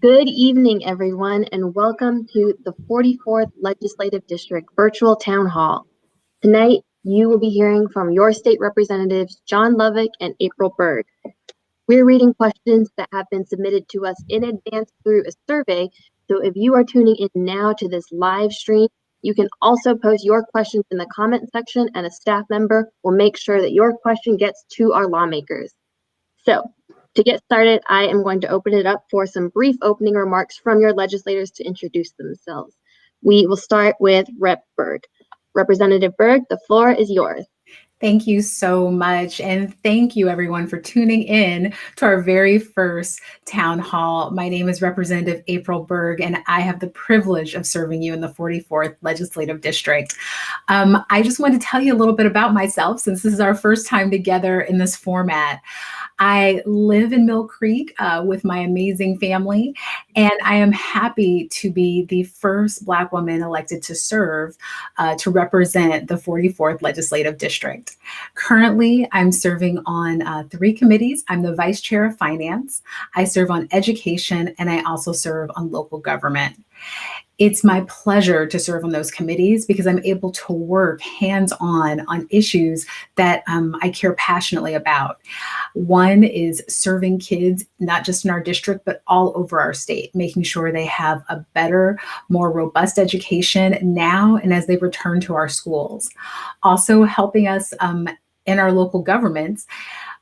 Good evening, everyone, and welcome to the 44th Legislative District Virtual Town Hall. Tonight, you will be hearing from your state representatives, John Lovick and April Berg. We're reading questions that have been submitted to us in advance through a survey, so if you are tuning in now to this live stream, you can also post your questions in the comment section, and a staff member will make sure that your question gets to our lawmakers. So, to get started, I am going to open it up for some brief opening remarks from your legislators to introduce themselves. We will start with Rep. Berg. Representative Berg, the floor is yours. Thank you so much. And thank you everyone for tuning in to our very first town hall. My name is Representative April Berg, and I have the privilege of serving you in the 44th Legislative District. I just want to tell you a little bit about myself since this is our first time together in this format. I live in Mill Creek with my amazing family, and I am happy to be the first Black woman elected to serve to represent the 44th Legislative District. Currently, I'm serving on 3 committees. I'm the Vice Chair of Finance, I serve on Education, and I also serve on Local Government. It's my pleasure to serve on those committees because I'm able to work hands-on on issues that I care passionately about. One is serving kids, not just in our district, but all over our state, making sure they have a better, more robust education now and as they return to our schools. Also helping us in our local governments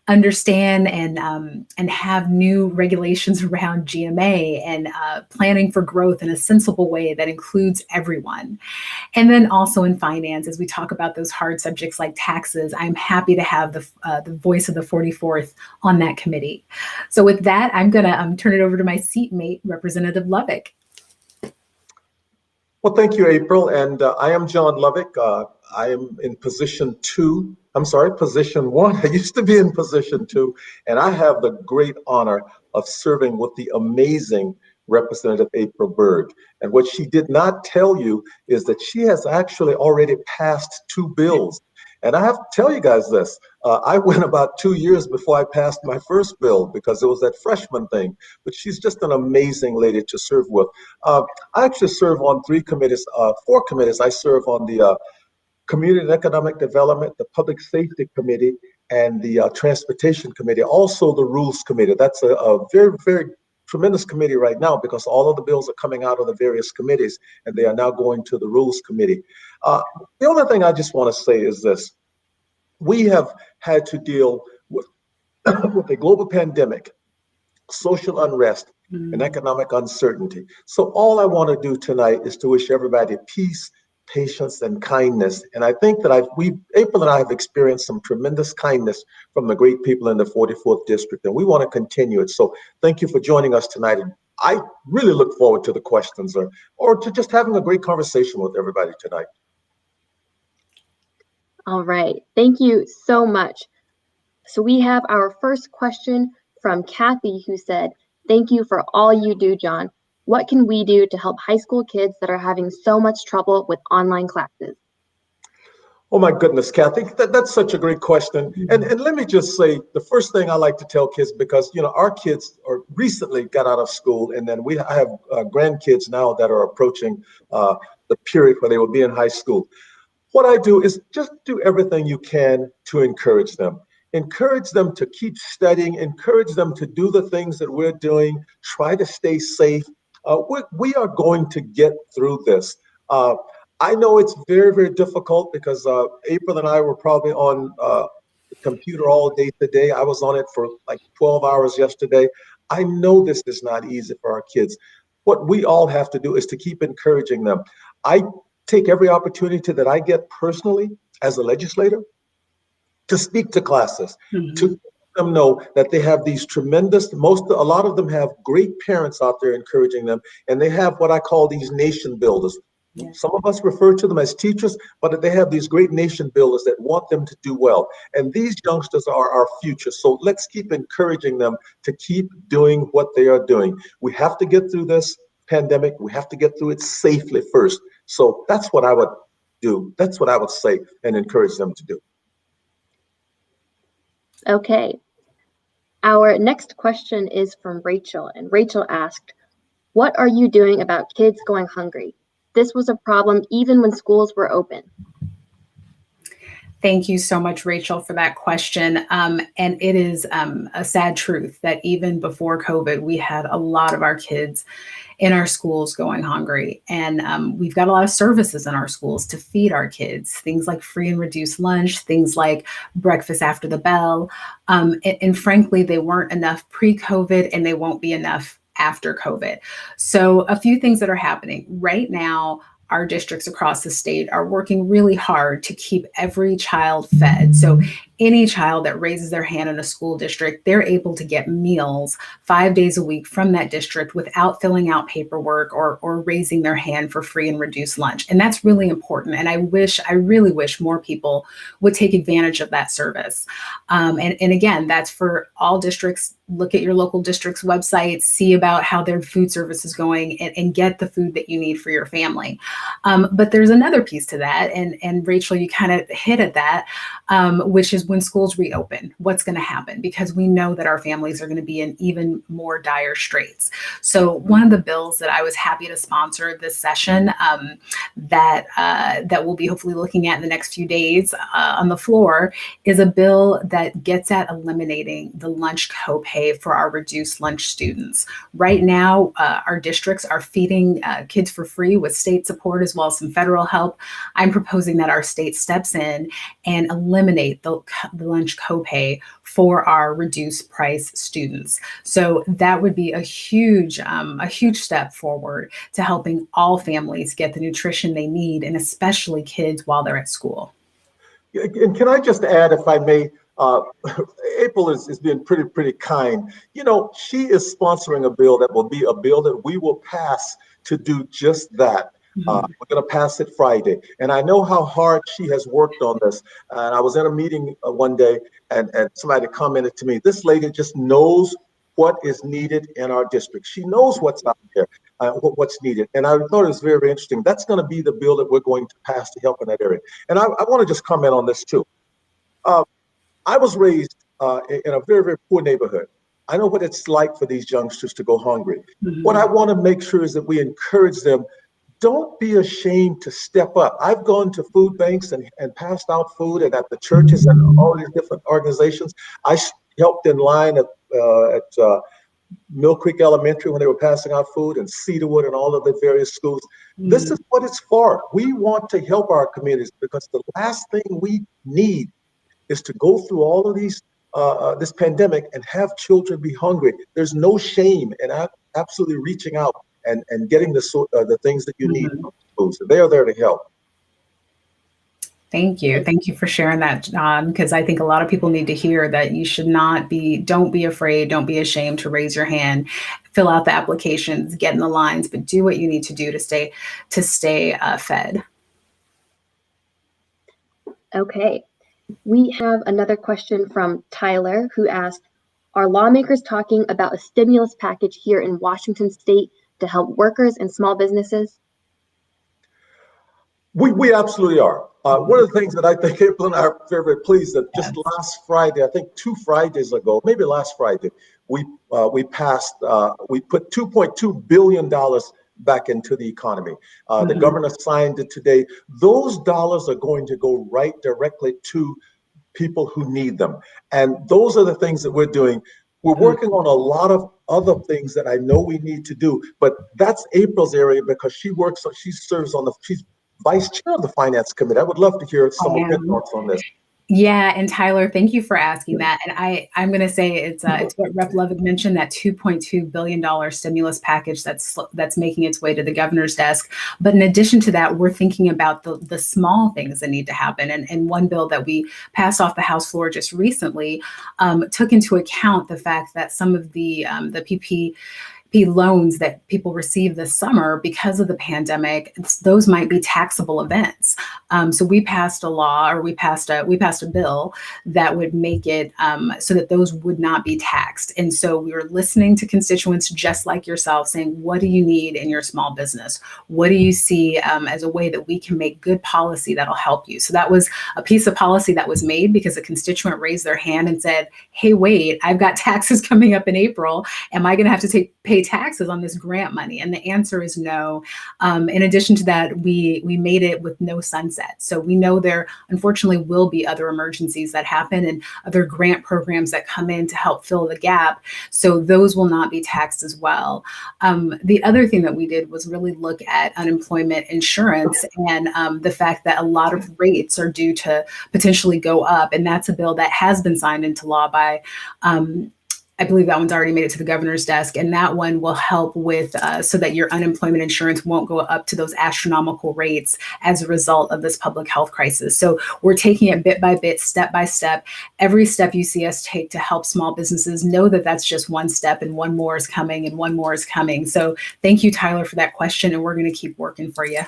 understand and have new regulations around GMA and planning for growth in a sensible way that includes everyone. And then also in finance, as we talk about those hard subjects like taxes, I'm happy to have the voice of the 44th on that committee. So with that, I'm gonna turn it over to my seatmate, Representative Lovick. Well, thank you, April. And I am John Lovick. I am in position 1. I used to be in position 2, and I have the great honor of serving with the amazing Representative April Berg. And what she did not tell you is that she has actually already passed 2 bills. And I have to tell you guys this, I went about 2 years before I passed my first bill because it was that freshman thing, but she's just an amazing lady to serve with. I actually serve on 4 committees. I serve on the Community and Economic Development, the Public Safety Committee, and the Transportation Committee, also the Rules Committee. That's a very, very tremendous committee right now because all of the bills are coming out of the various committees and they are now going to the Rules Committee. The only thing I just want to say is this. We have had to deal with, with a global pandemic, social unrest, and economic uncertainty. So all I want to do tonight is to wish everybody peace, patience, and kindness. And I think that April and I have experienced some tremendous kindness from the great people in the 44th District, and we want to continue it. So thank you for joining us tonight. And I really look forward to the questions or to just having a great conversation with everybody tonight. All right, thank you so much. So we have our first question from Kathy, who said, "Thank you for all you do, John. What can we do to help high school kids that are having so much trouble with online classes?" Oh my goodness, Kathy, that's such a great question. And let me just say, the first thing I like to tell kids, because our kids recently got out of school, and then I have grandkids now that are approaching the period where they will be in high school. What I do is just do everything you can to encourage them. Encourage them to keep studying, encourage them to do the things that we're doing, try to stay safe. We are going to get through this. I know it's very, very difficult because April and I were probably on the computer all day today. I was on it for like 12 hours yesterday. I know this is not easy for our kids. What we all have to do is to keep encouraging them. I take every opportunity that I get personally as a legislator to speak to classes, to let them know that they have these tremendous, a lot of them have great parents out there encouraging them, and they have what I call these nation builders. Yeah. Some of us refer to them as teachers, but they have these great nation builders that want them to do well. And these youngsters are our future. So let's keep encouraging them to keep doing what they are doing. We have to get through this pandemic. We have to get through it safely first. So that's what I would do. That's what I would say and encourage them to do. Okay. Our next question is from Rachel, and Rachel asked, "What are you doing about kids going hungry? This was a problem even when schools were open." Thank you so much, Rachel, for that question. And it is a sad truth that even before COVID, we had a lot of our kids in our schools going hungry. And we've got a lot of services in our schools to feed our kids, things like free and reduced lunch, things like breakfast after the bell. And frankly, they weren't enough pre-COVID and they won't be enough after COVID. So a few things that are happening right now. Our districts across the state are working really hard to keep every child fed. So any child that raises their hand in a school district, they're able to get meals 5 days a week from that district without filling out paperwork or raising their hand for free and reduced lunch. And that's really important. And I really wish more people would take advantage of that service. And again, that's for all districts. Look at your local district's website, see about how their food service is going, and get the food that you need for your family. But there's another piece to that. And Rachel, you kind of hit at that, which is when schools reopen, what's going to happen? Because we know that our families are going to be in even more dire straits. So one of the bills that I was happy to sponsor this session that we'll be hopefully looking at in the next few days on the floor is a bill that gets at eliminating the lunch copay for our reduced lunch students. Right now, our districts are feeding kids for free with state support as well as some federal help. I'm proposing that our state steps in and eliminate the lunch copay for our reduced price students. So that would be a huge step forward to helping all families get the nutrition they need, and especially kids while they're at school. And can I just add, if I may, April is being pretty kind. She is sponsoring a bill that will be a bill that we will pass to do just that. We're going to pass it Friday. And I know how hard she has worked on this. And I was in a meeting one day and somebody commented to me, this lady just knows what is needed in our district. She knows what's out there, what's needed. And I thought it was very, very interesting. That's going to be the bill that we're going to pass to help in that area. And I want to just comment on this too. I was raised in a very, very poor neighborhood. I know what it's like for these youngsters to go hungry. What I want to make sure is that we encourage them. don't be ashamed to step up. I've gone to food banks and passed out food, and at the churches and all these different organizations. I helped in line at Mill Creek Elementary when they were passing out food, and Cedarwood and all of the various schools. This is what it's for. We want to help our communities, because the last thing we need is to go through all of these this pandemic and have children be hungry. There's no shame in absolutely reaching out and getting the things that you need from schools. They are there to help. Thank you. Thank you for sharing that, John, because I think a lot of people need to hear that you should not be, don't be afraid, don't be ashamed to raise your hand, fill out the applications, get in the lines, but do what you need to do to stay fed. Okay. We have another question from Tyler, who asked, are lawmakers talking about a stimulus package here in Washington State to help workers and small businesses? We absolutely are. One of the things that I think April and I are very, very pleased that just last Friday, I think 2 Fridays ago, maybe last Friday, we put $2.2 billion back into the economy. The governor signed it today. Those dollars are going to go right directly to people who need them. And those are the things that we're doing. We're working on a lot of other things that I know we need to do, but that's April's area because she's vice chair of the finance committee. I would love to hear some of your thoughts on this. Yeah, and Tyler, thank you for asking that. And I'm going to say it's what Rep. Lovick mentioned, that $2.2 billion stimulus package that's making its way to the governor's desk. But in addition to that, we're thinking about the small things that need to happen. And one bill that we passed off the House floor just recently took into account the fact that some of the PPP loans that people receive this summer because of the pandemic, those might be taxable events. So we passed a law, or we passed a bill that would make it so that those would not be taxed. And so we were listening to constituents just like yourself, saying, what do you need in your small business? What do you see as a way that we can make good policy that'll help you? So that was a piece of policy that was made because a constituent raised their hand and said, hey, wait, I've got taxes coming up in April. Am I going to have to pay taxes on this grant money? And the answer is no. In addition to that, we made it with no sunset. So we know there unfortunately will be other emergencies that happen and other grant programs that come in to help fill the gap. So those will not be taxed as well. The other thing that we did was really look at unemployment insurance and the fact that a lot of rates are due to potentially go up. And that's a bill that has been signed into law by I believe that one's already made it to the governor's desk, and that one will help with so that your unemployment insurance won't go up to those astronomical rates as a result of this public health crisis. So we're taking it bit by bit, step by step. Every step you see us take to help small businesses, know that that's just one step, and one more is coming, and one more is coming. So thank you, Tyler, for that question, and we're going to keep working for you.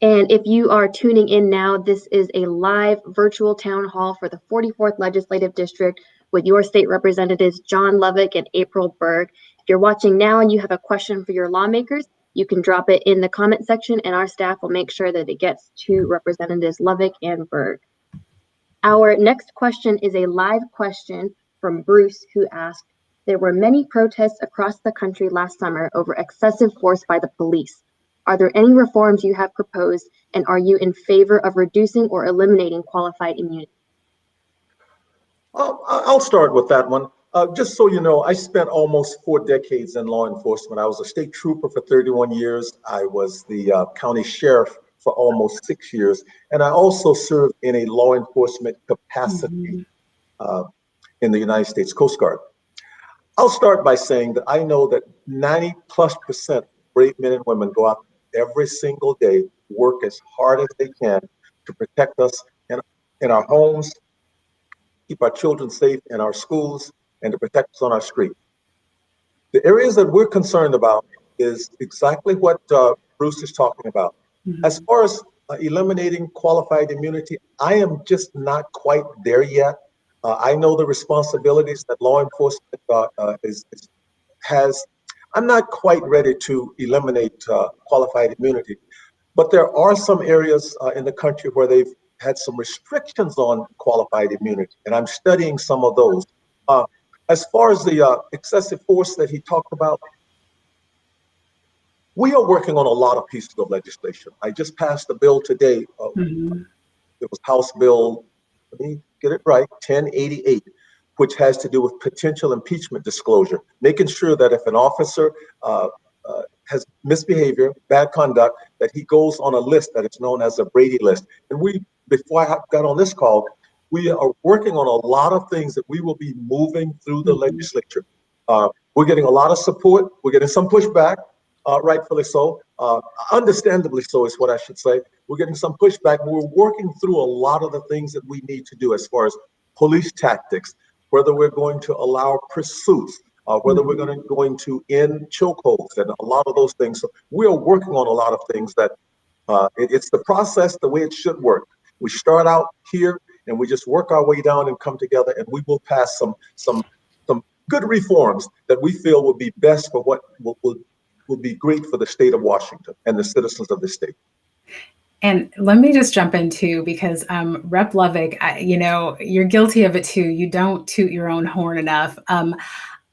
And if you are tuning in now, this is a live virtual town hall for the 44th Legislative District with your state representatives, John Lovick and April Berg. If you're watching now and you have a question for your lawmakers, you can drop it in the comment section and our staff will make sure that it gets to Representatives Lovick and Berg. Our next question is a live question from Bruce, who asked, there were many protests across the country last summer over excessive force by the police. Are there any reforms you have proposed, and are you in favor of reducing or eliminating qualified immunity? I'll start with that one. Just so you know, I spent almost 4 decades in law enforcement. I was a state trooper for 31 years. I was the county sheriff for almost 6 years. And I also served in a law enforcement capacity in the United States Coast Guard. I'll start by saying that I know that 90+% brave men and women go out every single day, work as hard as they can to protect us in our homes, keep our children safe in our schools, and to protect us on our street. The areas that we're concerned about is exactly what Bruce is talking about. As far as eliminating qualified immunity, I am just not quite there yet. I know the responsibilities that law enforcement has. I'm not quite ready to eliminate qualified immunity, but there are some areas in the country where they've had some restrictions on qualified immunity, and I'm studying some of those. As far as the excessive force that he talked about, We are working on a lot of pieces of legislation. I just passed a bill today. It was House Bill, let me get it right, 1088, which has to do with potential impeachment disclosure, making sure that if an officer has misbehavior, bad conduct, that he goes on a list that is known as a Brady list. And before I got on this call, we are working on a lot of things that we will be moving through the legislature. We're getting a lot of support. We're getting some pushback, rightfully so. Understandably so is what I should say. We're getting some pushback. We're working through a lot of the things that we need to do as far as police tactics, whether we're going to allow pursuits, whether we're going to end chokeholds and a lot of those things. So we are working on a lot of things that it's the process the way it should work. We start out here and we just work our way down and come together, and we will pass some good reforms that we feel will be best for what will be great for the state of Washington and the citizens of the state. And let me just jump in too, because Rep. Lovick, you're guilty of it too. You don't toot your own horn enough.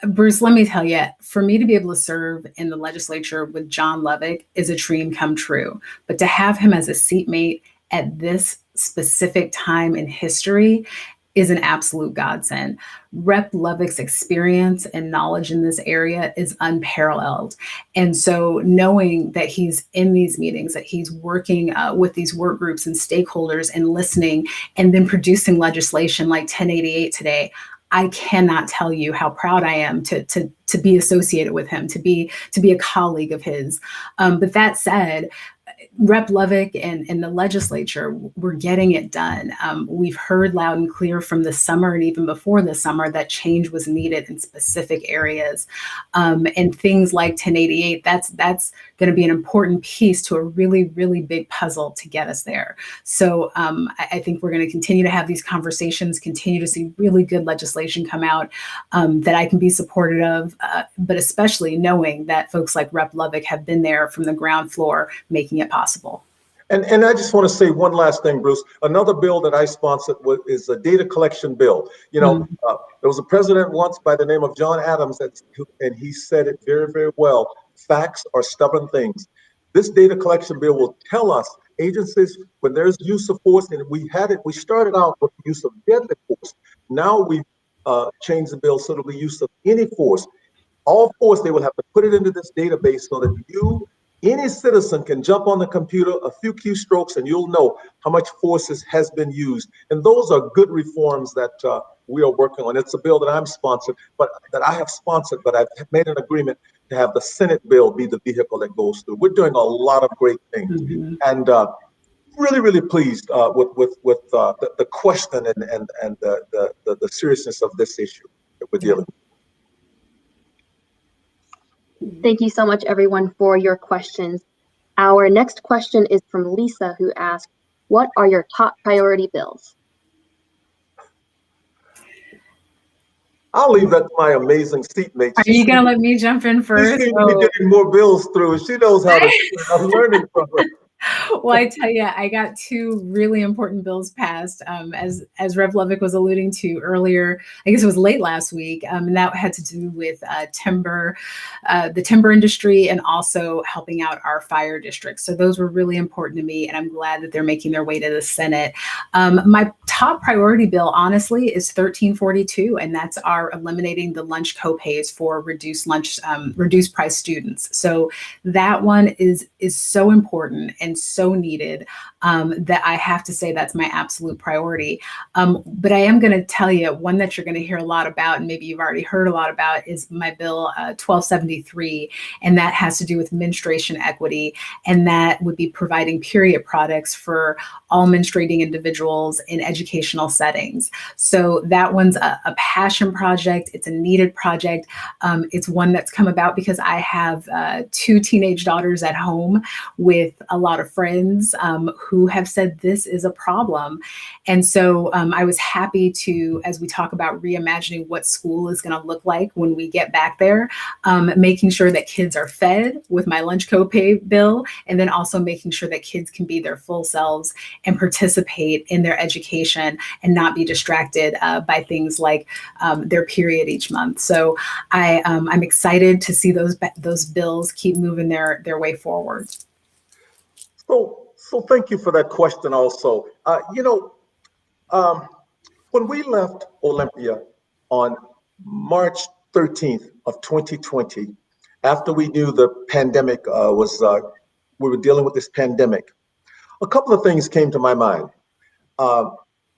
Bruce, let me tell you, for me to be able to serve in the legislature with John Lovick is a dream come true. But to have him as a seatmate at this specific time in history is an absolute godsend. Rep. Lovick's experience and knowledge in this area is unparalleled. And so knowing that he's in these meetings, that he's working with these work groups and stakeholders and listening, and then producing legislation like 1088 today, I cannot tell you how proud I am to be associated with him, to be a colleague of his. But that said, Rep. Lovick and the legislature, we're getting it done. We've heard loud and clear from the summer and even before the summer that change was needed in specific areas. And things like 1088, that's going to be an important piece to a really, really big puzzle to get us there. So I think we're going to continue to have these conversations, continue to see really good legislation come out that I can be supportive of, but especially knowing that folks like Rep. Lovick have been there from the ground floor making it possible. And I just want to say one last thing, Bruce. Another bill that I sponsored is a data collection bill. There was a president once by the name of John Adams, and he said it very, very well. Facts are stubborn things. This data collection bill will tell us agencies when there's use of force, and we started out with the use of deadly force. Now we've changed the bill so it'll be use of any force. All force, they will have to put it into this database so that any citizen can jump on the computer, a few keystrokes, and you'll know how much force has been used. And those are good reforms that we are working on. It's a bill that I have sponsored, but I've made an agreement to have the Senate bill be the vehicle that goes through. We're doing a lot of great things, and really, really pleased with the question and the seriousness of this issue that we're dealing with. Thank you so much, everyone, for your questions. Our next question is from Lisa, who asked, what are your top priority bills? I'll leave that to my amazing seatmate. Are you going to let me jump in first? She seems to be getting more bills through. She knows how to. I'm learning from her. Well, I tell you, I got two really important bills passed, as Rev. Lovick was alluding to earlier. I guess it was late last week, and that had to do with timber, the timber industry, and also helping out our fire districts. So those were really important to me, and I'm glad that they're making their way to the Senate. My top priority bill, honestly, is 1342, and that's our eliminating the lunch copays for reduced price students. So that one is so important and so needed that I have to say that's my absolute priority. But I am going to tell you one that you're going to hear a lot about, and maybe you've already heard a lot about, is my bill 1273, and that has to do with menstruation equity, and that would be providing period products for all menstruating individuals in educational settings. So that one's a passion project. It's a needed project. It's one that's come about because I have two teenage daughters at home with a lot of friends who who have said this is a problem. And so I was happy to, as we talk about reimagining what school is going to look like when we get back there, making sure that kids are fed with my lunch copay bill, and then also making sure that kids can be their full selves and participate in their education and not be distracted by things like their period each month. So I'm excited to see those bills keep moving their way forward. So thank you for that question also. When we left Olympia on March 13th of 2020, after we knew the pandemic we were dealing with this pandemic, a couple of things came to my mind.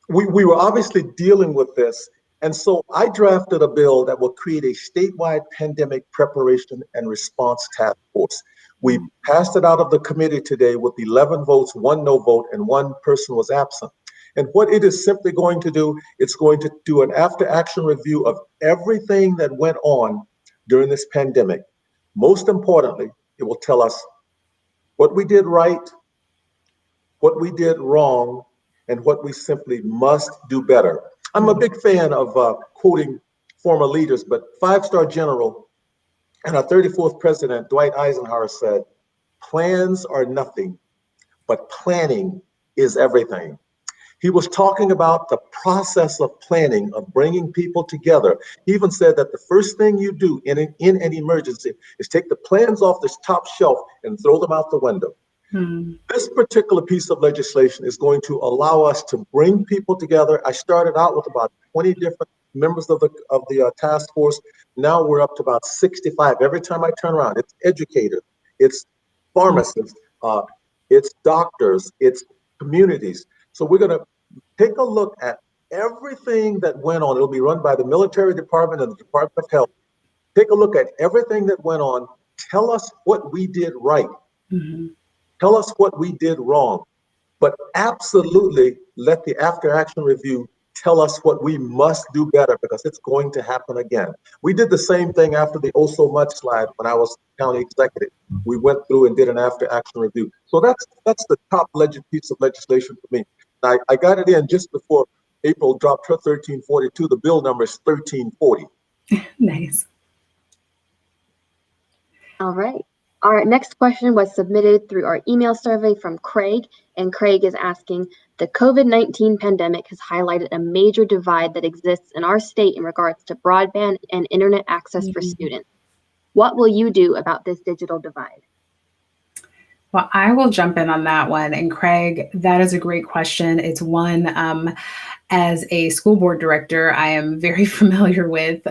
We were obviously dealing with this, and so I drafted a bill that will create a statewide pandemic preparation and response task force. We passed it out of the committee today with 11 votes, 1 no vote, and 1 person was absent. And what it is simply going to do, it's going to do an after-action review of everything that went on during this pandemic. Most importantly, it will tell us what we did right, what we did wrong, and what we simply must do better. I'm a big fan of quoting former leaders, but 5-star general and our 34th president, Dwight Eisenhower, said, "Plans are nothing, but planning is everything." He was talking about the process of planning, of bringing people together. He even said that the first thing you do in an emergency is take the plans off this top shelf and throw them out the window. This particular piece of legislation is going to allow us to bring people together. I started out with about 20 different members of the task force. Now we're up to about 65. Every time I turn around, it's educators, it's pharmacists, it's doctors, it's communities. So we're going to take a look at everything that went on. It'll be run by the military department and the Department of Health. Take a look at everything that went on. Tell us what we did right. Tell us what we did wrong. But absolutely let the after action review tell us what we must do better, because it's going to happen again. We did the same thing after the Oh So Much slide when I was county executive. We went through and did an after action review. So that's the top piece of legislation for me. I got it in just before April dropped her 1342. The bill number is 1340. Nice. All right. Our next question was submitted through our email survey from Craig, and Craig is asking, the COVID-19 pandemic has highlighted a major divide that exists in our state in regards to broadband and internet access for students. What will you do about this digital divide? Well, I will jump in on that one. And Craig, that is a great question. It's one, as a school board director, I am very familiar with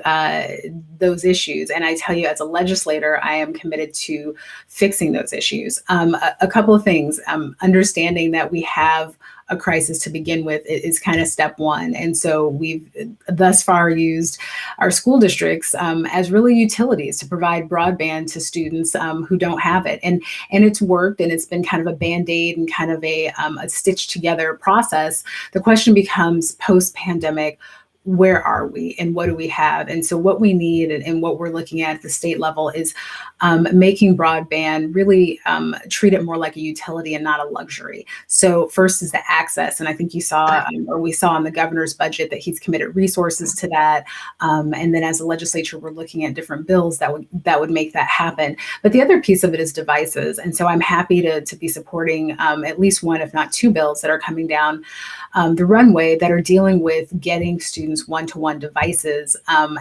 those issues. And I tell you, as a legislator, I am committed to fixing those issues. A couple of things, understanding that we have a crisis to begin with is kind of step one. And so we've thus far used our school districts as really utilities to provide broadband to students who don't have it. And it's worked, and it's been kind of a Band-Aid and kind of a stitched together process. The question becomes, post-pandemic, where are we and what do we have? And so what we need and what we're looking at the state level is making broadband really treat it more like a utility and not a luxury. So first is the access. And I think you saw, or we saw in the governor's budget, that he's committed resources to that. And then as a legislature, we're looking at different bills that would make that happen. But the other piece of it is devices. And so I'm happy to be supporting at least one, if not two bills that are coming down the runway that are dealing with getting students one-to-one devices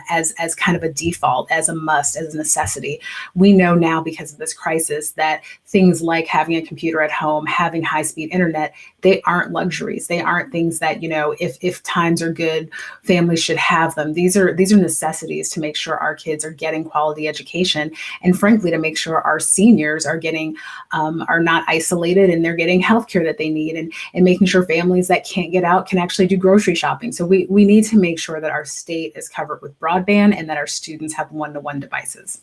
as kind of a default, as a must, as a necessity. We know now, because of this crisis, that things like having a computer at home, having high-speed internet, they aren't luxuries. They aren't things that, if times are good, families should have them. These are necessities to make sure our kids are getting quality education, and frankly, to make sure our seniors are getting are not isolated and they're getting healthcare that they need, and making sure families that can't get out can actually do grocery shopping. So we need to make sure that our state is covered with broadband and that our students have one-to-one devices.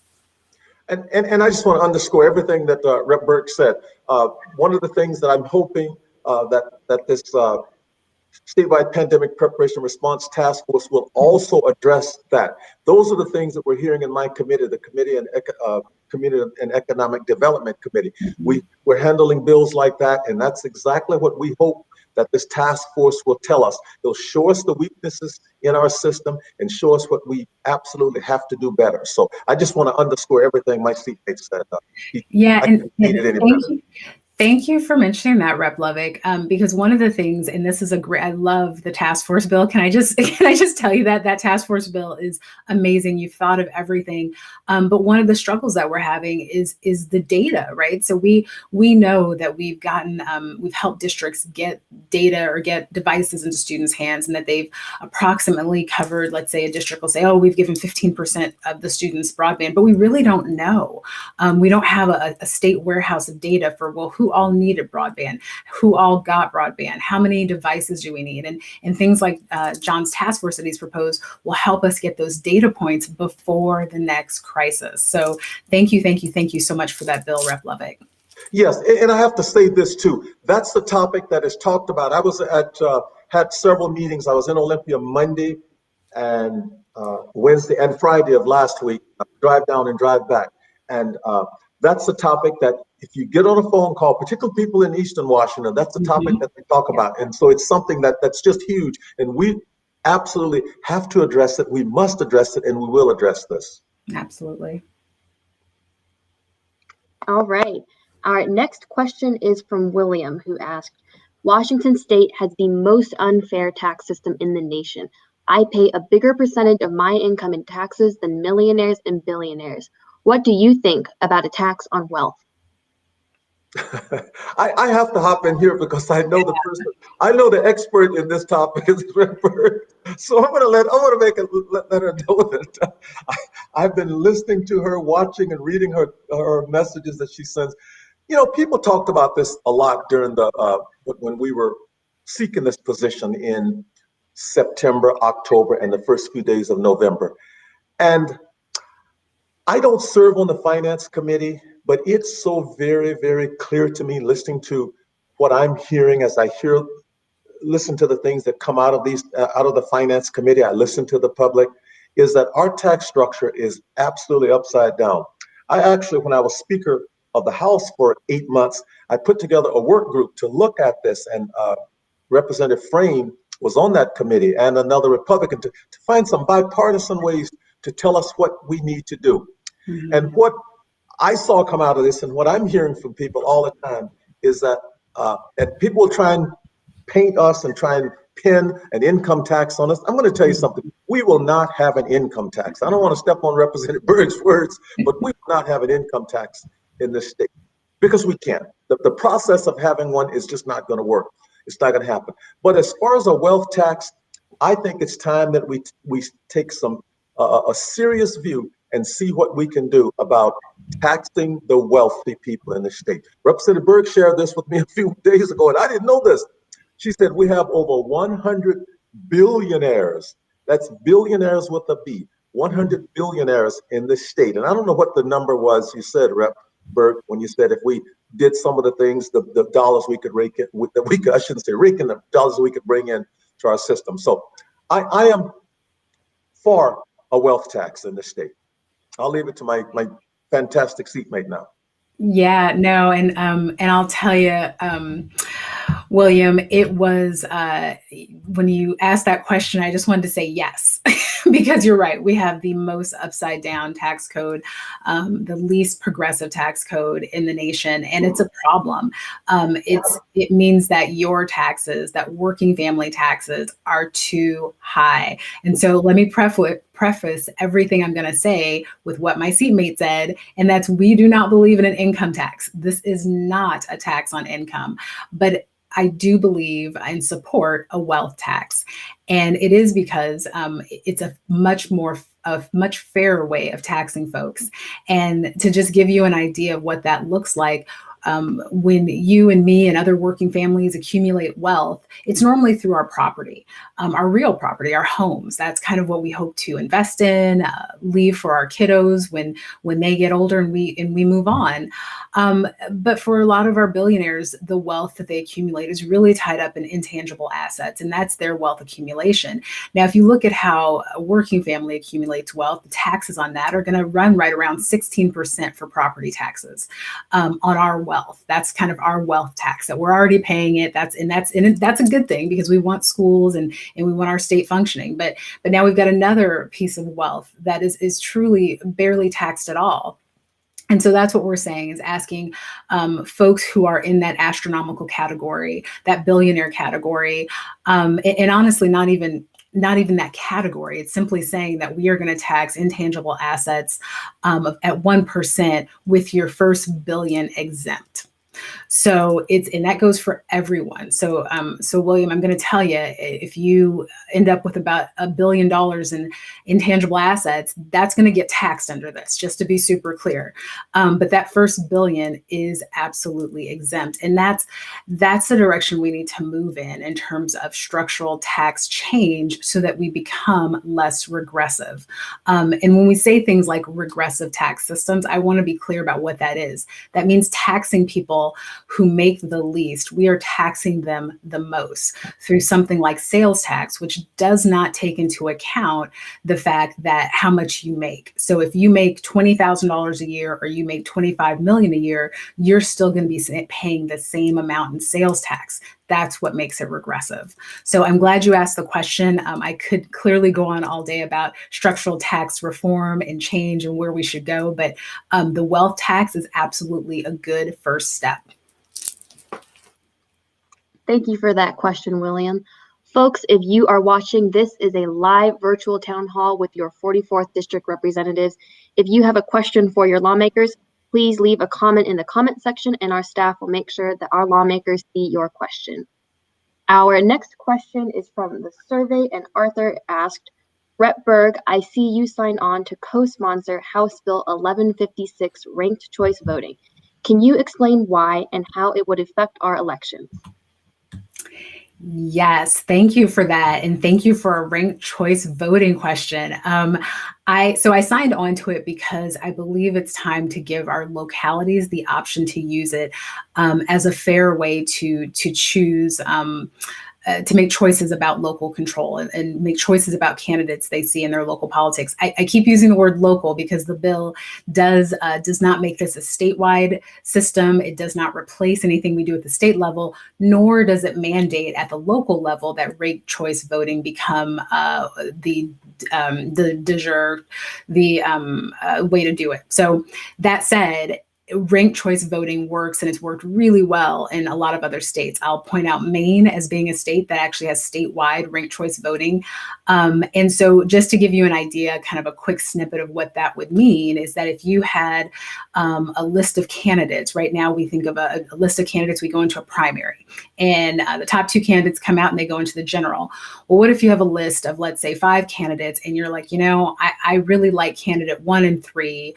And I just want to underscore everything that Rep. Berg said. One of the things that I'm hoping that this statewide pandemic preparation response task force will also address that. Those are the things that we're hearing in my committee, the Committee on Community and Economic Development Committee. We're handling bills like that, and that's exactly what we hope that this task force will tell us. They'll show us the weaknesses in our system and show us what we absolutely have to do better. So I just want to underscore everything my seatmate said. Thank you for mentioning that, Rep Lovick, because one of the things, and this is I love the task force bill. Can I just tell you that task force bill is amazing. You've thought of everything, but one of the struggles that we're having is the data, right? So we know that we've helped districts get data or get devices into students' hands, and that they've approximately covered. Let's say a district will say, "Oh, we've given 15% of the students broadband," but we really don't know. We don't have a state warehouse of data for, well, who all needed broadband, who all got broadband, how many devices do we need, and things like John's task force that he's proposed will help us get those data points before the next crisis. So thank you so much for that bill, Rep Lovick. Yes, and I have to say this too. That's the topic that is talked about. I was had several meetings. I was in Olympia Monday and Wednesday and Friday of last week. Drive down and drive back, and that's the topic that if you get on a phone call, particularly people in Eastern Washington, that's the topic that they talk about. And so it's something that's just huge. And we absolutely have to address it. We must address it, and we will address this. Absolutely. All right. Our next question is from William, who asked, Washington State has the most unfair tax system in the nation. I pay a bigger percentage of my income in taxes than millionaires and billionaires. What do you think about a tax on wealth? I have to hop in here because I know the expert in this topic is Berg. So I'm gonna let her know that I've been listening to her, watching and reading her messages that she sends. You know, people talked about this a lot during when we were seeking this position in September, October, and the first few days of November. And I don't serve on the finance committee, but it's so very, very clear to me listening to what I'm hearing as I listen to the things that come out of the finance committee. I listen to the public, is that our tax structure is absolutely upside down. I actually, when I was Speaker of the House for 8 months, I put together a work group to look at this, and Representative Frame was on that committee, and another Republican, to find some bipartisan ways to tell us what we need to do. Mm-hmm. And what I saw come out of this, and what I'm hearing from people all the time, is that and people will try and paint us and try and pin an income tax on us. I'm going to tell you something. We will not have an income tax. I don't want to step on Representative Berg's words, but we will not have an income tax in this state because we can't. The process of having one is just not going to work. It's not going to happen. But as far as a wealth tax, I think it's time that we take a serious view and see what we can do about taxing the wealthy people in the state. Representative Berg shared this with me a few days ago, and I didn't know this. She said we have over 100 billionaires. That's billionaires with a B. 100 billionaires in this state. And I don't know what the number was you said, Rep Berg, when you said if we did some of the things, the dollars we could rake in, I shouldn't say rake in, the dollars we could bring in to our system. So I am for a wealth tax in this state. I'll leave it to my fantastic seatmate now. Yeah, no, and I'll tell you, William, it was when you asked that question, I just wanted to say yes, because you're right. We have the most upside down tax code, the least progressive tax code in the nation, and it's a problem. It means that your taxes, that working family taxes, are too high. And so let me preface everything I'm going to say with what my seatmate said, and that's we do not believe in an income tax. This is not a tax on income, but I do believe and support a wealth tax. And it is because it's a much fairer way of taxing folks. And to just give you an idea of what that looks like, when you and me and other working families accumulate wealth, it's normally through our property, our real property, our homes. That's kind of what we hope to invest in, leave for our kiddos when they get older and we move on. But for a lot of our billionaires, the wealth that they accumulate is really tied up in intangible assets, and that's their wealth accumulation. Now, if you look at how a working family accumulates wealth, the taxes on that are going to run right around 16% for property taxes on our wealth. That's kind of our wealth tax that we're already paying it. That's a good thing because we want schools and we want our state functioning. But now we've got another piece of wealth that is truly barely taxed at all. And so that's what we're saying, is asking folks who are in that astronomical category, that billionaire category, and honestly, not even that category. It's simply saying that we are going to tax intangible assets at 1% with your first billion exempt. So and that goes for everyone. So William, I'm going to tell you, if you end up with about $1 billion in intangible assets, that's going to get taxed under this, just to be super clear. But that first billion is absolutely exempt. And that's the direction we need to move in terms of structural tax change so that we become less regressive. And when we say things like regressive tax systems, I want to be clear about what that is. That means taxing people who make the least. We are taxing them the most through something like sales tax, which does not take into account the fact that how much you make. So if you make $20,000 a year or you make $25 million a year, you're still going to be paying the same amount in sales tax. That's what makes it regressive. So I'm glad you asked the question. I could clearly go on all day about structural tax reform and change and where we should go, but the wealth tax is absolutely a good first step. Thank you for that question, William. Folks, if you are watching, this is a live virtual town hall with your 44th District representatives. If you have a question for your lawmakers, please leave a comment in the comment section and our staff will make sure that our lawmakers see your question. Our next question is from the survey, and Arthur asked, Rep. Berg, I see you signed on to co-sponsor House Bill 1156 ranked choice voting. Can you explain why and how it would affect our elections? Yes, thank you for that. And thank you for a ranked choice voting question. I signed on to it because I believe it's time to give our localities the option to use it as a fair way to choose to make choices about local control and make choices about candidates they see in their local politics. I keep using the word local because the bill does not make this a statewide system. It does not replace anything we do at the state level, nor does it mandate at the local level that ranked choice voting become the way to do it. So that said, ranked choice voting works, and it's worked really well in a lot of other states. I'll point out Maine as being a state that actually has statewide ranked choice voting. And so just to give you an idea, kind of a quick snippet of what that would mean is that if you had a list of candidates, right now we think of a list of candidates, we go into a primary, and the top two candidates come out and they go into the general. Well, what if you have a list of, let's say, 5 candidates, and you're like, I really like candidate 1 and 3.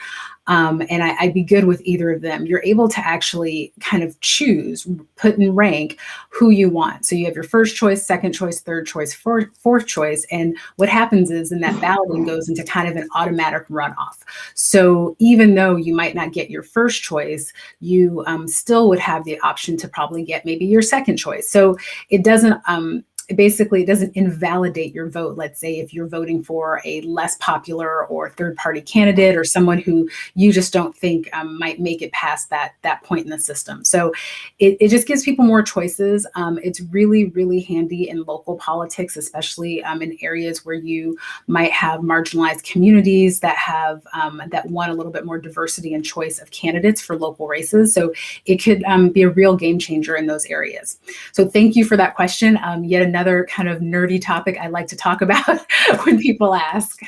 And I'd be good with either of them. You're able to actually kind of choose, put in rank who you want. So you have your first choice, second choice, third choice, fourth choice. And what happens is then that balloting goes into kind of an automatic runoff. So even though you might not get your first choice, you still would have the option to probably get maybe your second choice. So it doesn't basically, it doesn't invalidate your vote. Let's say if you're voting for a less popular or third party candidate or someone who you just don't think might make it past that point in the system. So it just gives people more choices. It's really, really handy in local politics, especially in areas where you might have marginalized communities that have that want a little bit more diversity and choice of candidates for local races. So it could be a real game changer in those areas. So thank you for that question. Yet another kind of nerdy topic I like to talk about when people ask.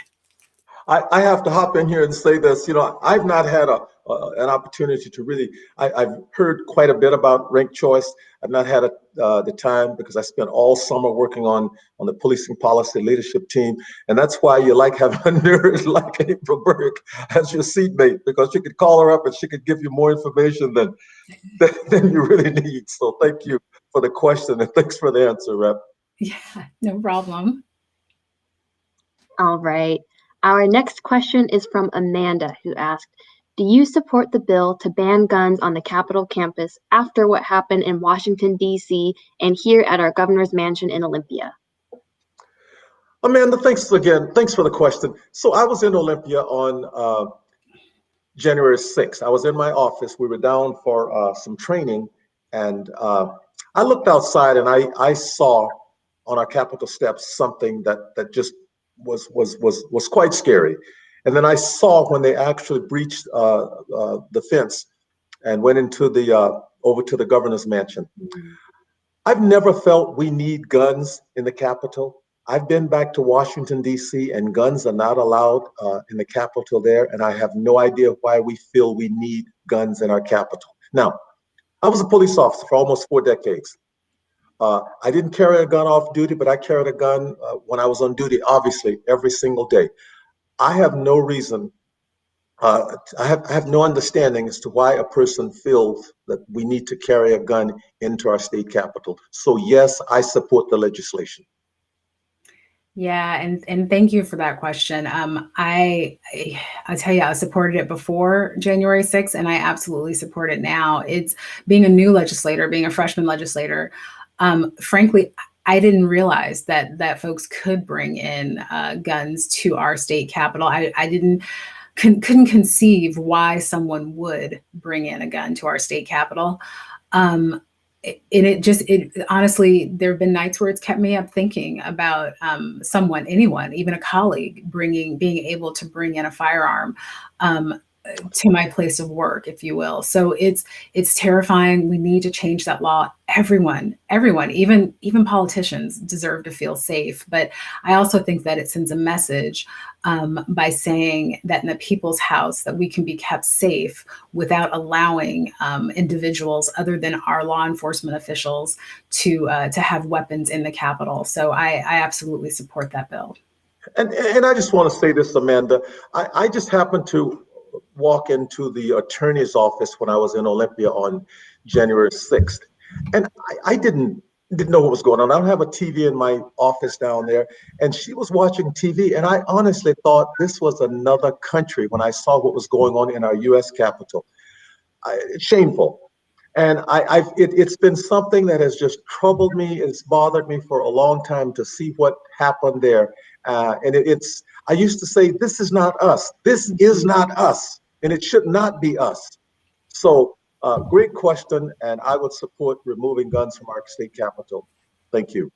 I have to hop in here and say this. I've not had an opportunity to really. I've heard quite a bit about ranked choice. I've not had the time because I spent all summer working on the policing policy leadership team, and that's why you like having a nerd like April Berg as your seatmate, because you could call her up and she could give you more information than you really need. So thank you for the question and thanks for the answer, Rep. Yeah, no problem. All right. Our next question is from Amanda, who asked, do you support the bill to ban guns on the Capitol campus after what happened in Washington, D.C. and here at our governor's mansion in Olympia? Amanda, thanks again. Thanks for the question. So I was in Olympia on January 6th. I was in my office. We were down for some training, and I looked outside and I saw on our Capitol steps something that just was quite scary. And then I saw when they actually breached the fence and went into over to the governor's mansion. Mm-hmm. I've never felt we need guns in the Capitol. I've been back to Washington, D.C., and guns are not allowed in the Capitol there, and I have no idea why we feel we need guns in our Capitol. Now, I was a police officer for almost 4 decades. I didn't carry a gun off duty, but I carried a gun when I was on duty, obviously, every single day. I have no reason, I have no understanding as to why a person feels that we need to carry a gun into our state capitol. So yes, I support the legislation. Yeah, and thank you for that question. I tell you, I supported it before January 6th, and I absolutely support it now. It's being a new legislator, being a freshman legislator. Frankly, I didn't realize that folks could bring in guns to our state capitol. I couldn't conceive why someone would bring in a gun to our state capitol. It honestly, there have been nights where it's kept me up thinking about anyone, even a colleague, being able to bring in a firearm to my place of work, if you will. So it's terrifying. We need to change that law. Everyone, even politicians deserve to feel safe. But I also think that it sends a message by saying that in the people's house that we can be kept safe without allowing individuals other than our law enforcement officials to have weapons in the Capitol. So I absolutely support that bill. And I just want to say this, Amanda. I just happened to walk into the attorney's office when I was in Olympia on January 6th. And I didn't know what was going on. I don't have a TV in my office down there. And she was watching TV. And I honestly thought this was another country when I saw what was going on in our U.S. Capitol. It's shameful. And it's been something that has just troubled me. It's bothered me for a long time to see what happened there. I used to say, this is not us. This is not us. And it should not be us. So great question. And I would support removing guns from our state capitol. Thank you.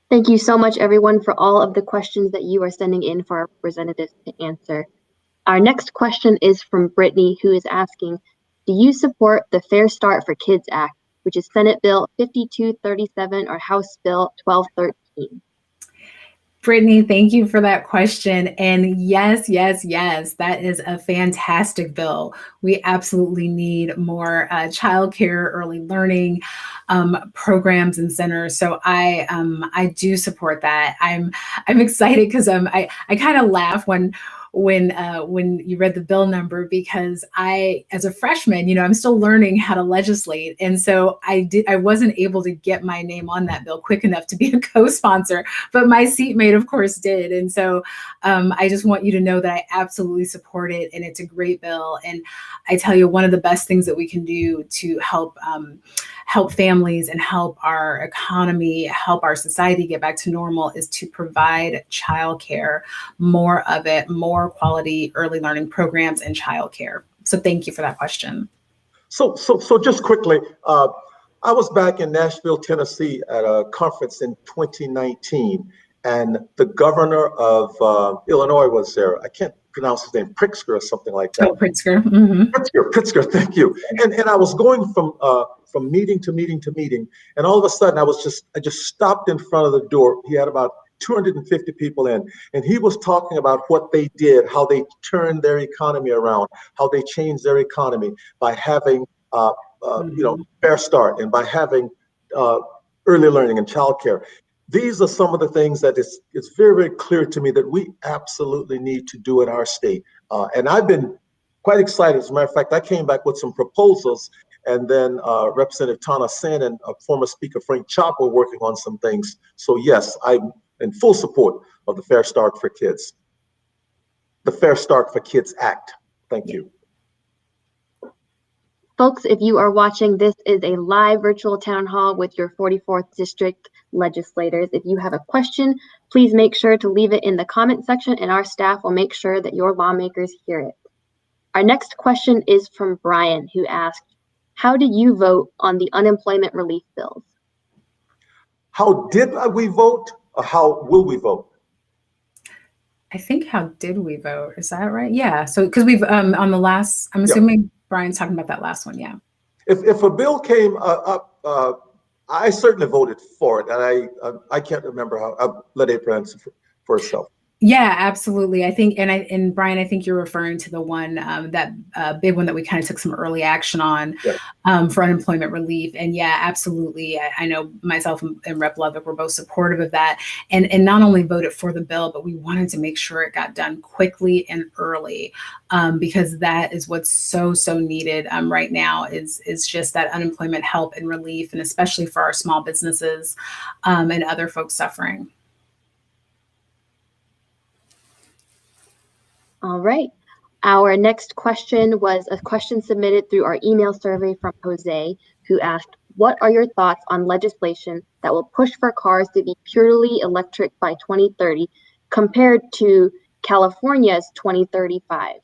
Thank you so much, everyone, for all of the questions that you are sending in for our representatives to answer. Our next question is from Brittany, who is asking, do you support the Fair Start for Kids Act, which is Senate Bill 5237 or House Bill 1213? Brittany, thank you for that question. And yes, that is a fantastic bill. We absolutely need more childcare, early learning programs and centers. So I do support that. I'm excited because I kind of laugh when you read the bill number, because as a freshman, I'm still learning how to legislate. And so I wasn't able to get my name on that bill quick enough to be a co-sponsor, but my seatmate, of course, did. And so I just want you to know that I absolutely support it. And it's a great bill. And I tell you, one of the best things that we can do to help families and help our economy, help our society get back to normal is to provide childcare, more of it, more quality early learning programs and childcare. So thank you for that question. So just quickly, I was back in Nashville, Tennessee at a conference in 2019, and the governor of Illinois was there. I can't pronounce his name, Pritzker or something like that. Oh, Pritzker. Mm-hmm. Pritzker, thank you. And I was going from meeting to meeting to meeting, and all of a sudden I just stopped in front of the door. He had about 250 people in, and he was talking about what they did, how they turned their economy around, how they changed their economy by having, Fair Start and by having early learning and childcare. These are some of the things that it's very, very clear to me that we absolutely need to do in our state. And I've been quite excited. As a matter of fact, I came back with some proposals, and then Representative Tana Sen and former Speaker Frank Chop were working on some things. So yes, I'm in full support of the Fair Start for Kids, the Fair Start for Kids Act. Thank you. Folks, if you are watching, this is a live virtual town hall with your 44th District legislators. If you have a question, please make sure to leave it in the comment section, and our staff will make sure that your lawmakers hear it. Our next question is from Brian, who asked, how did you vote on the unemployment relief bills? How did we vote, or how will we vote? I think how did we vote? Is that right? Yeah. So because we've on the last, I'm assuming Brian's talking about that last one. Yeah. If a bill came up, I certainly voted for it, and I can't remember how. I'll let April answer for herself. Yeah, absolutely. I think, and Brian, I think you're referring to the one, that big one that we kind of took some early action on, for unemployment relief. And yeah, absolutely. I know myself and Rep Lovick were both supportive of that, and not only voted for the bill, but we wanted to make sure it got done quickly and early, because that is what's so needed right now is just that unemployment help and relief, and especially for our small businesses and other folks suffering. All right. Our next question was a question submitted through our email survey from Jose, who asked, what are your thoughts on legislation that will push for cars to be purely electric by 2030 compared to California's 2035?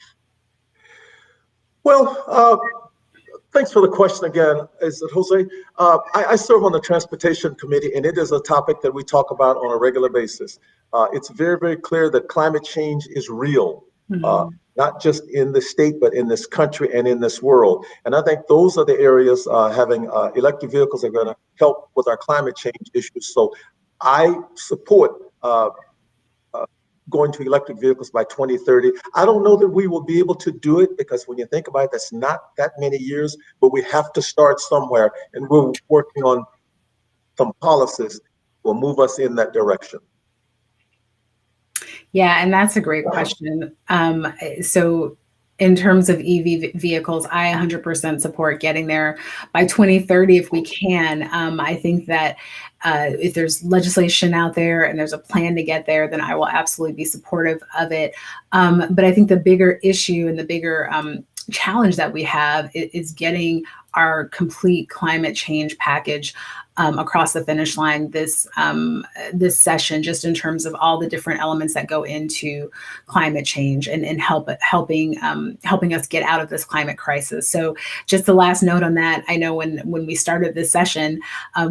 Well, thanks for the question again. Is it Jose? I serve on the Transportation Committee, and it is a topic that we talk about on a regular basis. It's very, very clear that climate change is real. Not just in the state, but in this country and in this world. And I think those are the areas having electric vehicles are going to help with our climate change issues. So I support going to electric vehicles by 2030. I don't know that we will be able to do it, because when you think about it, that's not that many years, but we have to start somewhere, and we're working on some policies that will move us in that direction. Yeah, and that's a great question. So in terms of EV vehicles, I 100% support getting there by 2030 if we can. I think that if there's legislation out there and there's a plan to get there, then I will absolutely be supportive of it. But I think the bigger issue and the bigger challenge that we have is getting our complete climate change package across the finish line this session, just in terms of all the different elements that go into climate change and helping us get out of this climate crisis. So just the last note on that, I know when we started this session,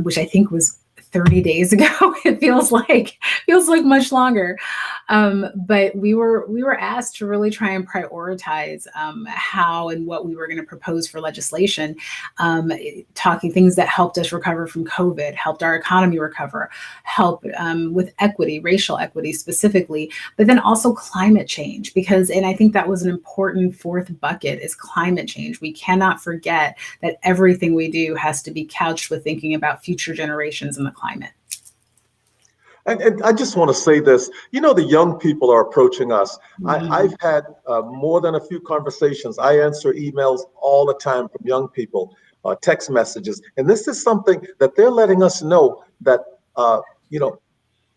which I think was 30 days ago, it feels like much longer. But we were asked to really try and prioritize how and what we were going to propose for legislation, talking things that helped us recover from COVID, helped our economy recover, help with equity, racial equity specifically, but then also climate change, and I think that was an important fourth bucket is climate change. We cannot forget that everything we do has to be couched with thinking about future generations and the climate. And I just want to say this, the young people are approaching us. I've had more than a few conversations. I answer emails all the time from young people, text messages. And this is something that they're letting us know that,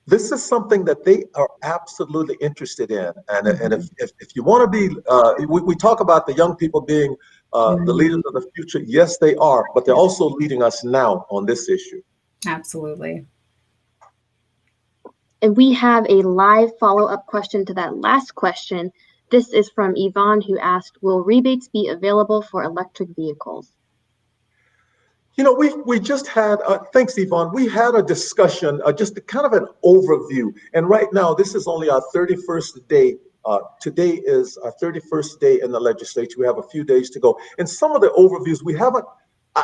this is something that they are absolutely interested in. And if you want to be, we talk about the young people being the leaders of the future. Yes, they are, but they're also leading us now on this issue. Absolutely. And we have a live follow-up question to that last question. This is from Yvonne, who asked, will rebates be available for electric vehicles? We just had, thanks, Yvonne, we had a discussion, just kind of an overview. And right now, this is only our 31st day. Today is our 31st day in the legislature. We have a few days to go. And some of the overviews,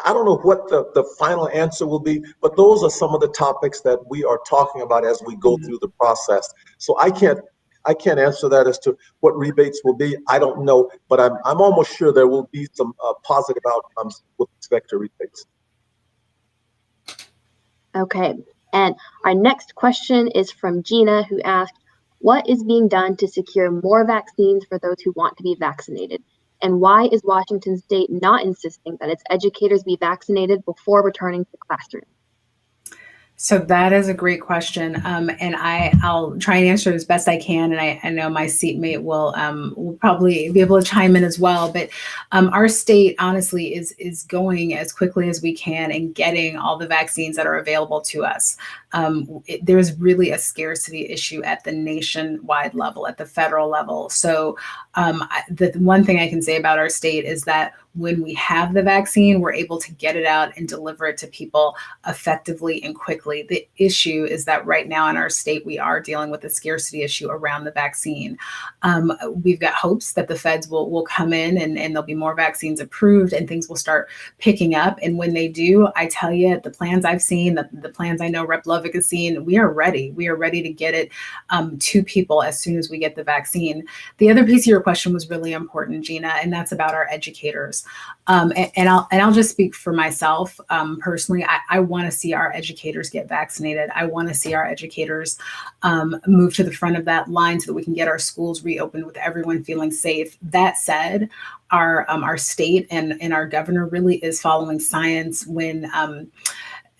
I don't know what the final answer will be, but those are some of the topics that we are talking about as we go through the process. So I can't answer that as to what rebates will be. I don't know, but I'm almost sure there will be some positive outcomes with respect to rebates. Okay, and our next question is from Gina, who asked, what is being done to secure more vaccines for those who want to be vaccinated? And why is Washington State not insisting that its educators be vaccinated before returning to the classroom? So that is a great question, and I'll try and answer it as best I can. And I know my seatmate will probably be able to chime in as well. But our state, honestly, is going as quickly as we can and getting all the vaccines that are available to us. There's really a scarcity issue at the nationwide level, at the federal level. So the one thing I can say about our state is that when we have the vaccine, we're able to get it out and deliver it to people effectively and quickly. The issue is that right now in our state, we are dealing with a scarcity issue around the vaccine. We've got hopes that the feds will come in and there'll be more vaccines approved and things will start picking up. And when they do, I tell you, the plans I've seen, the plans I know Rep. Lovick has seen, we are ready. We are ready to get it to people as soon as we get the vaccine. The other piece of your question was really important, Gina, and that's about our educators. And I'll just speak for myself personally. I want to see our educators get vaccinated. I want to see our educators move to the front of that line so that we can get our schools reopened with everyone feeling safe. That said, our state and our governor really is following science when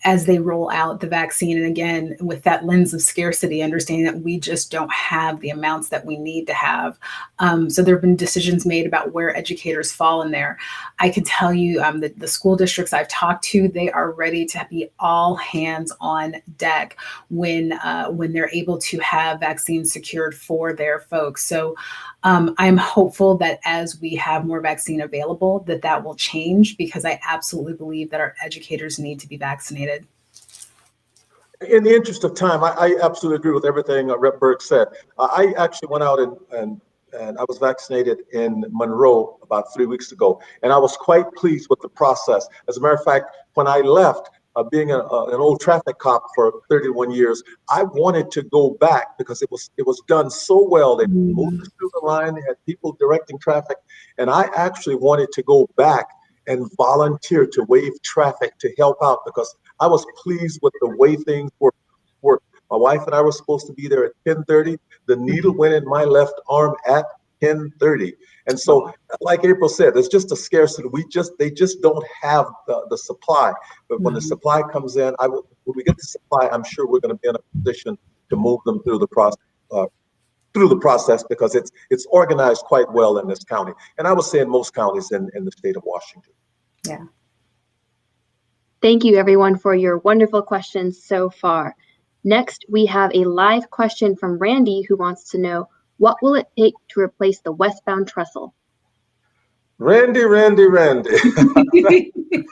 as they roll out the vaccine. And again, with that lens of scarcity, understanding that we just don't have the amounts that we need to have. So there have been decisions made about where educators fall in there. I can tell you that the school districts I've talked to, they are ready to be all hands on deck when they're able to have vaccines secured for their folks. So I'm hopeful that as we have more vaccine available, that will change, because I absolutely believe that our educators need to be vaccinated. In the interest of time, I absolutely agree with everything Rep. Berg said. I actually went out and I was vaccinated in Monroe about 3 weeks ago, and I was quite pleased with the process. As a matter of fact, when I left, being an old traffic cop for 31 years, I wanted to go back because it was done so well. They moved us through the line, they had people directing traffic, and I actually wanted to go back and volunteer to waive traffic to help out because I was pleased with the way things were. My wife and I were supposed to be there at 10:30. The needle went in my left arm at 10:30. And so, like April said, there's just a scarcity. They just don't have the supply. But when the supply comes in, when we get the supply, I'm sure we're going to be in a position to move them through the process because it's organized quite well in this county. And I would say in most counties in the state of Washington. Yeah. Thank you, everyone, for your wonderful questions so far. Next, we have a live question from Randy, who wants to know, what will it take to replace the westbound trestle? Randy. $1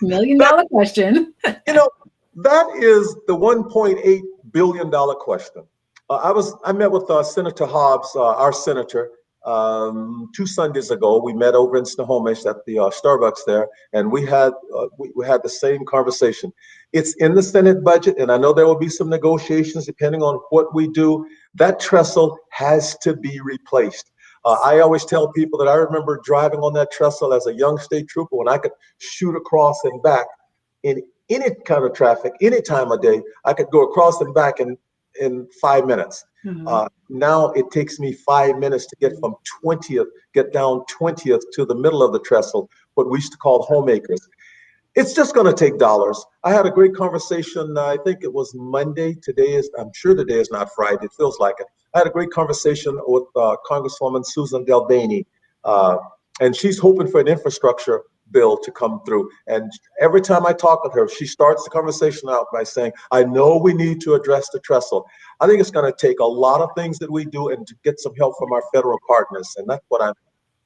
million question. That is the $1.8 billion question. I met with Senator Hobbs, our senator, 2 Sundays ago. We met over in Snohomish at the Starbucks there, and we had the same conversation. It's in the Senate budget, and I know there will be some negotiations depending on what we do. That trestle has to be replaced. I always tell people that I remember driving on that trestle as a young state trooper when I could shoot across and back in any kind of traffic, any time of day. I could go across and back in 5 minutes. Now it takes me 5 minutes to get from 20th, get down 20th to the middle of the trestle, what we used to call homemakers. It's just going to take dollars. I had a great conversation. I think it was Monday. I'm sure today is not Friday. It feels like it. I had a great conversation with Congresswoman Susan Delbaney, and she's hoping for an infrastructure bill to come through. And every time I talk with her, she starts the conversation out by saying, I know we need to address the trestle. I think it's going to take a lot of things that we do and to get some help from our federal partners. And that's what I'm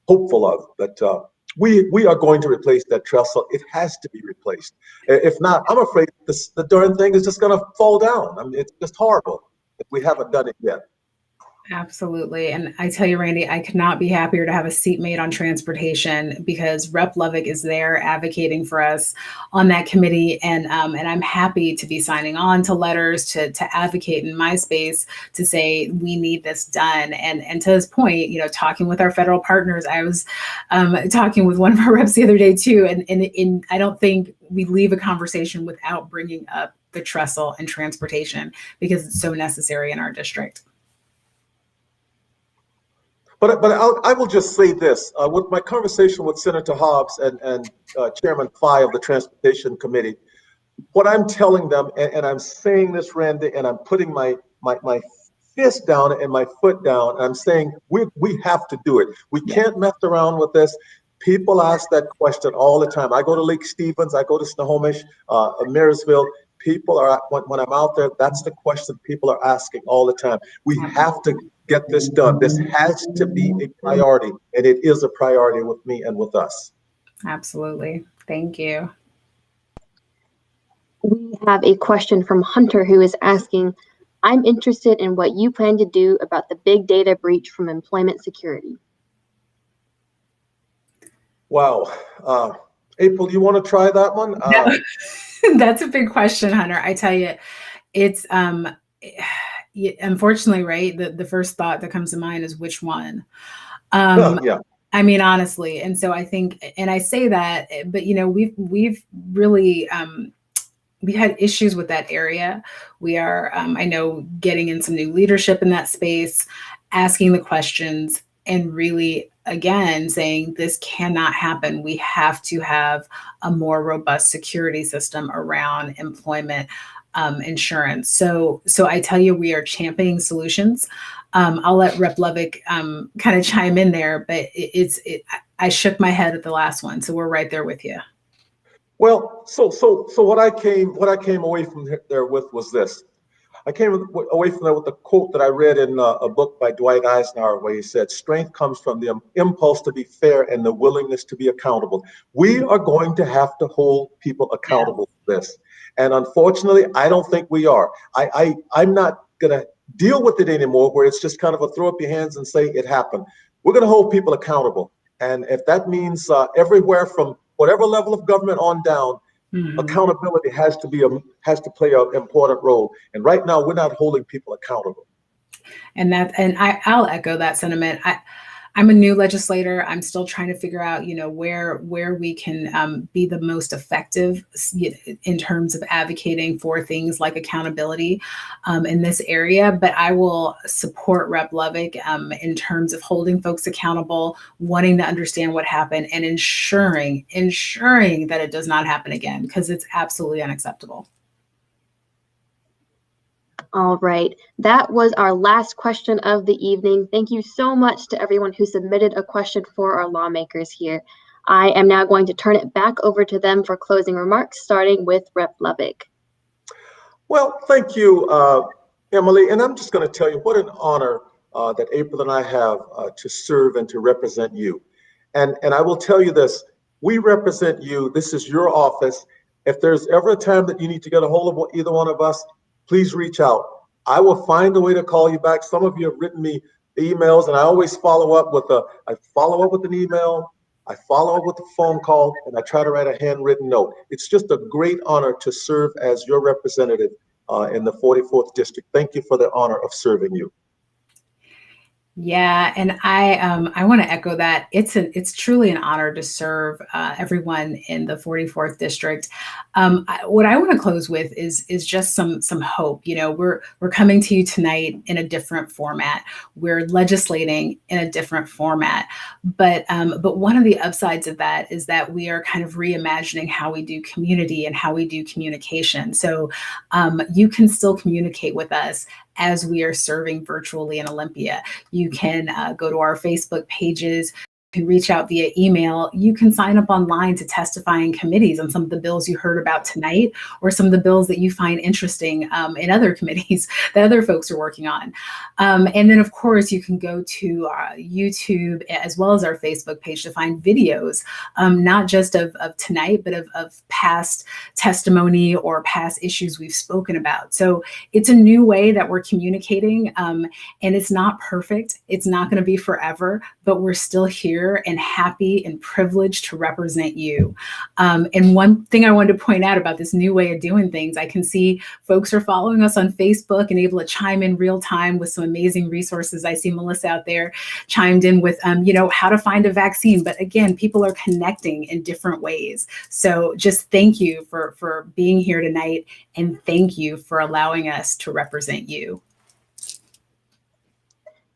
hopeful of, that we are going to replace that trestle. It has to be replaced. If not, I'm afraid the darn thing is just going to fall down. I mean, it's just horrible if we haven't done it yet. Absolutely. And I tell you, Randy, I could not be happier to have a seatmate on transportation because Rep Lovick is there advocating for us on that committee. And I'm happy to be signing on to letters to advocate in my space to say we need this done. And to this point, talking with our federal partners, I was talking with one of our reps the other day too. And I don't think we leave a conversation without bringing up the trestle and transportation because it's so necessary in our district. But I will just say this, with my conversation with Senator Hobbs and Chairman Fye of the Transportation Committee, what I'm telling them, and I'm saying this, Randy, and I'm putting my fist down and my foot down, and I'm saying we have to do it. We can't mess around with this. People ask that question all the time. I go to Lake Stevens, I go to Snohomish, Marysville. People are, when I'm out there, that's the question people are asking all the time. We have to get this done. This has to be a priority, and it is a priority with me and with us. Absolutely. Thank you. We have a question from Hunter who is asking, I'm interested in what you plan to do about the big data breach from employment security. Wow. April, you want to try that one? That's a big question, Hunter. I tell you, it's unfortunately, right? The first thought that comes to mind is which one? Yeah. I mean, honestly. And so I think, and I say that, but we've really we had issues with that area. We are, I know, getting in some new leadership in that space, asking the questions, and really, again, saying this cannot happen. We have to have a more robust security system around employment insurance. So I tell you, we are championing solutions. I'll let Rep Lovick kind of chime in there, but I shook my head at the last one, so we're right there with you. Well, so what I came away from there with was this. I came away from there with a quote that I read in a book by Dwight Eisenhower, where he said, "Strength comes from the impulse to be fair and the willingness to be accountable." We are going to have to hold people accountable for this, and unfortunately, I don't think we are. I'm not going to deal with it anymore, where it's just kind of a throw up your hands and say it happened. We're going to hold people accountable, and if that means everywhere from whatever level of government on down, accountability has to play an important role. And right now, we're not holding people accountable. And I'll echo that sentiment. I'm a new legislator. I'm still trying to figure out, where we can be the most effective in terms of advocating for things like accountability in this area. But I will support Rep Lovick in terms of holding folks accountable, wanting to understand what happened, and ensuring that it does not happen again, because it's absolutely unacceptable. All right, that was our last question of the evening. Thank you so much to everyone who submitted a question for our lawmakers here. I am now going to turn it back over to them for closing remarks, starting with Rep Lovick. Well, thank you, Emily. And I'm just going to tell you what an honor that April and I have to serve and to represent you. And I will tell you this, we represent you. This is your office. If there's ever a time that you need to get a hold of either one of us, please reach out. I will find a way to call you back. Some of you have written me emails, and I always follow up with an email, I follow up with a phone call, and I try to write a handwritten note. It's just a great honor to serve as your representative in the 44th District. Thank you for the honor of serving you. Yeah, and I want to echo that. It's truly an honor to serve everyone in the 44th District. What I want to close with is just some hope. We're coming to you tonight in a different format. We're legislating in a different format, but one of the upsides of that is that we are kind of reimagining how we do community and how we do communication. So you can still communicate with us as we are serving virtually in Olympia. You can go to our Facebook pages. can reach out via email. You can sign up online to testify in committees on some of the bills you heard about tonight, or some of the bills that you find interesting in other committees that other folks are working on. And then, of course, you can go to YouTube as well as our Facebook page to find videos, not just of tonight, but of past testimony or past issues we've spoken about. So it's a new way that we're communicating, and it's not perfect. It's not going to be forever, but we're still here and happy and privileged to represent you. And one thing I wanted to point out about this new way of doing things, I can see folks are following us on Facebook and able to chime in real time with some amazing resources. I see Melissa out there chimed in with, how to find a vaccine. But again, people are connecting in different ways. So just thank you for being here tonight, and thank you for allowing us to represent you.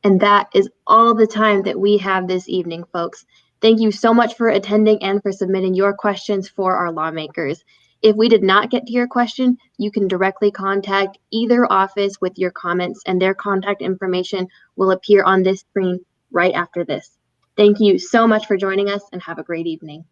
And that is all the time that we have this evening, folks. Thank you so much for attending and for submitting your questions for our lawmakers. If we did not get to your question, you can directly contact either office with your comments, and their contact information will appear on this screen right after this. Thank you so much for joining us, and have a great evening.